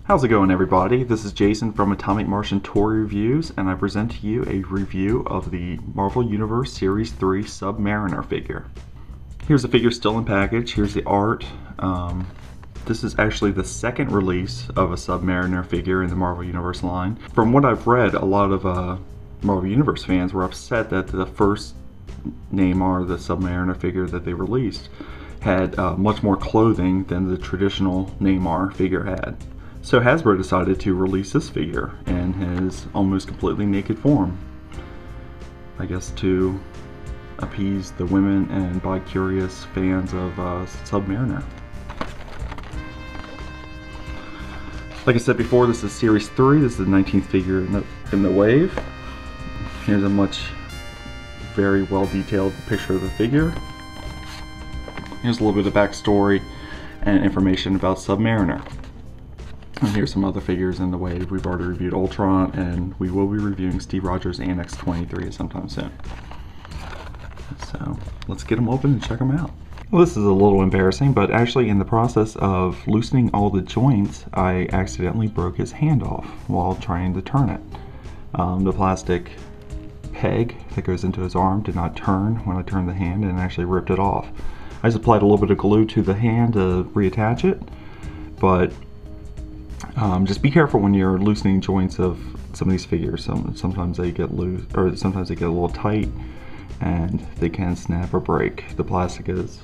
How's it going, everybody? This is Jason from Atomic Martian Toy Reviews, and I present to you a review of the Marvel Universe Series 3 Submariner figure. Here's the figure still in package. Here's the art. This is actually the second release of a Submariner figure in the Marvel Universe line. From what I've read, a lot of Marvel Universe fans were upset that the first Namor, the Submariner figure that they released, had much more clothing than the traditional Namor figure had. So Hasbro decided to release this figure in his almost completely naked form. I guess to appease the women and bi-curious fans of Submariner. Like I said before, this is Series 3. This is the 19th figure in the wave. Here's a very well detailed picture of the figure. Here's a little bit of backstory and information about Submariner. And here's some other figures in the wave. We've already reviewed Ultron, and we will be reviewing Steve Rogers Annex 23 sometime soon. So let's get them open and check them out. Well, this is a little embarrassing, but actually in the process of loosening all the joints, I accidentally broke his hand off while trying to turn it. The plastic peg that goes into his arm did not turn when I turned the hand, and actually ripped it off. I just applied a little bit of glue to the hand to reattach it, but just be careful when you're loosening joints of some of these figures. Sometimes they get loose, or sometimes they get a little tight, and they can snap or break. The plastic is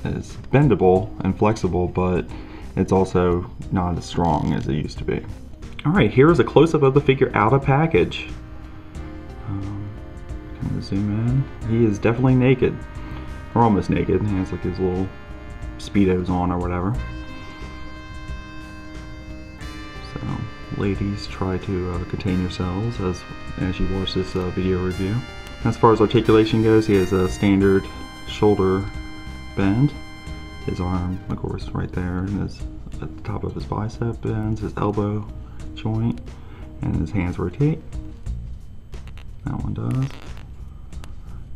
bendable and flexible, but it's also not as strong as it used to be. All right, here is a close-up of the figure out of package. Can we zoom in? He is definitely naked, or almost naked. He has like his little Speedos on or whatever. So, ladies, try to contain yourselves as you watch this video review. As far as articulation goes, he has a standard shoulder bend. His arm, of course, right there, and at the top of his bicep bends, his elbow joint, and his hands rotate. That one does.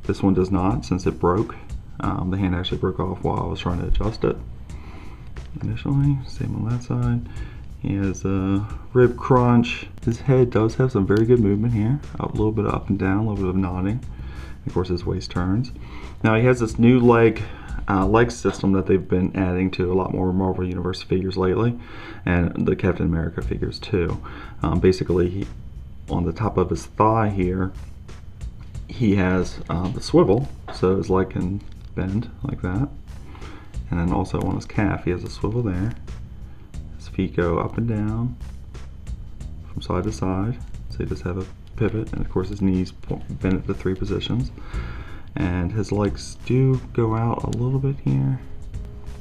This one does not, since it broke. The hand actually broke off while I was trying to adjust it initially. Same on that side. He has a rib crunch. His head does have some very good movement here. A little bit up and down, a little bit of nodding. Of course, his waist turns. Now he has this new leg system that they've been adding to a lot more Marvel Universe figures lately, and the Captain America figures too. Basically, on the top of his thigh here, he has the swivel, so his leg can bend like that. And then also on his calf, he has a swivel there. His feet go up and down from side to side, so he does have a pivot, and of course his knees bend at the 3 positions. And his legs do go out a little bit here.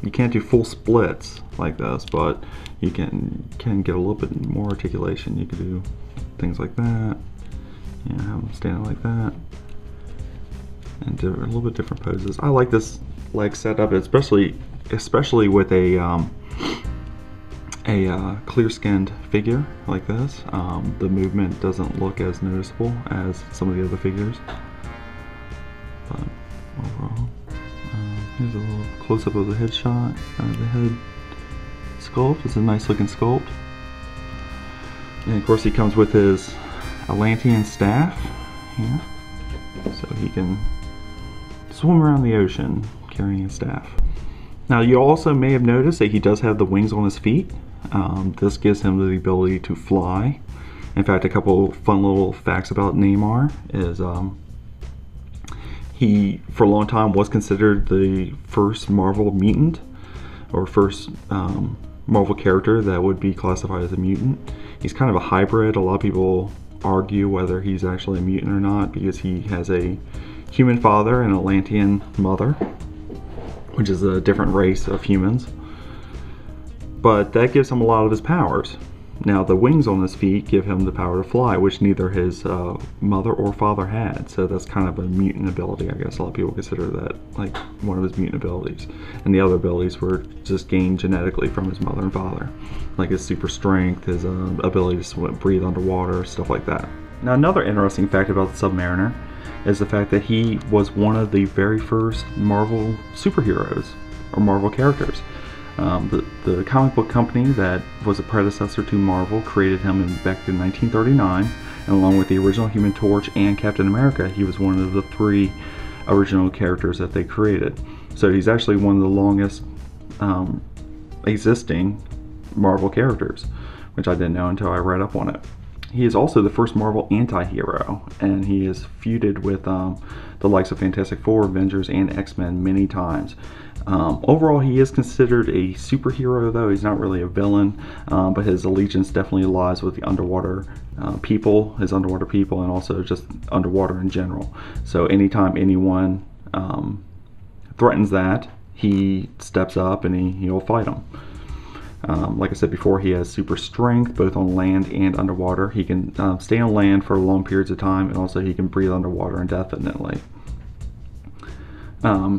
You can't do full splits like this, but you can get a little bit more articulation. You can do things like that. You know, have him standing like that, and do a little bit different poses. I like this leg setup, especially with a clear-skinned figure like this. The movement doesn't look as noticeable as some of the other figures, but overall, here's a little close-up of the headshot. The head sculpt. It's a nice-looking sculpt, and of course he comes with his Atlantean staff here, so he can swim around the ocean carrying his staff. Now, you also may have noticed that he does have the wings on his feet. This gives him the ability to fly. In fact, a couple fun little facts about Namor is he, for a long time, was considered the first Marvel mutant, or first Marvel character that would be classified as a mutant. He's kind of a hybrid. A lot of people argue whether he's actually a mutant or not, because he has a human father and an Atlantean mother, which is a different race of humans. But that gives him a lot of his powers. Now, the wings on his feet give him the power to fly, which neither his mother or father had. So that's kind of a mutant ability, I guess. A lot of people consider that like one of his mutant abilities. And the other abilities were just gained genetically from his mother and father, like his super strength, his ability to breathe underwater, stuff like that. Now, another interesting fact about the Submariner is the fact that he was one of the very first Marvel superheroes, or Marvel characters. The comic book company that was a predecessor to Marvel created him back in 1939, and along with the original Human Torch and Captain America, he was one of the 3 original characters that they created. So he's actually one of the longest existing Marvel characters, which I didn't know until I read up on it. He is also the first Marvel anti-hero, and he is feuded with the likes of Fantastic Four, Avengers, and X-Men many times. Overall, he is considered a superhero, though he's not really a villain, but his allegiance definitely lies with the underwater people, his underwater people, and also just underwater in general. So anytime anyone threatens that, he steps up and he'll fight them. Like I said before, he has super strength both on land and underwater. He can stay on land for long periods of time, and also he can breathe underwater indefinitely.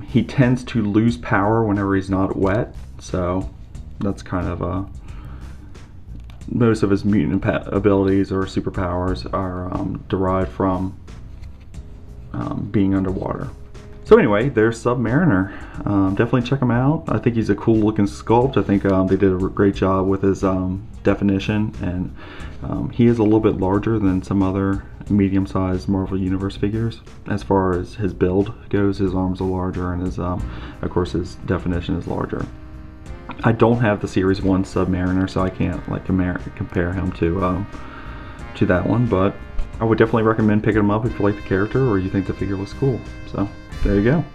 He tends to lose power whenever he's not wet, so that's kind of most of his mutant abilities or superpowers are derived from being underwater. So anyway, there's Submariner. Definitely check him out. I think he's a cool looking sculpt. I think they did a great job with his definition, and he is a little bit larger than some other medium-sized Marvel Universe figures. As far as his build goes, his arms are larger, and his, of course, his definition is larger. I don't have the Series 1 Submariner, so I can't like compare him to that one, but I would definitely recommend picking him up if you like the character or you think the figure looks cool. So there you go.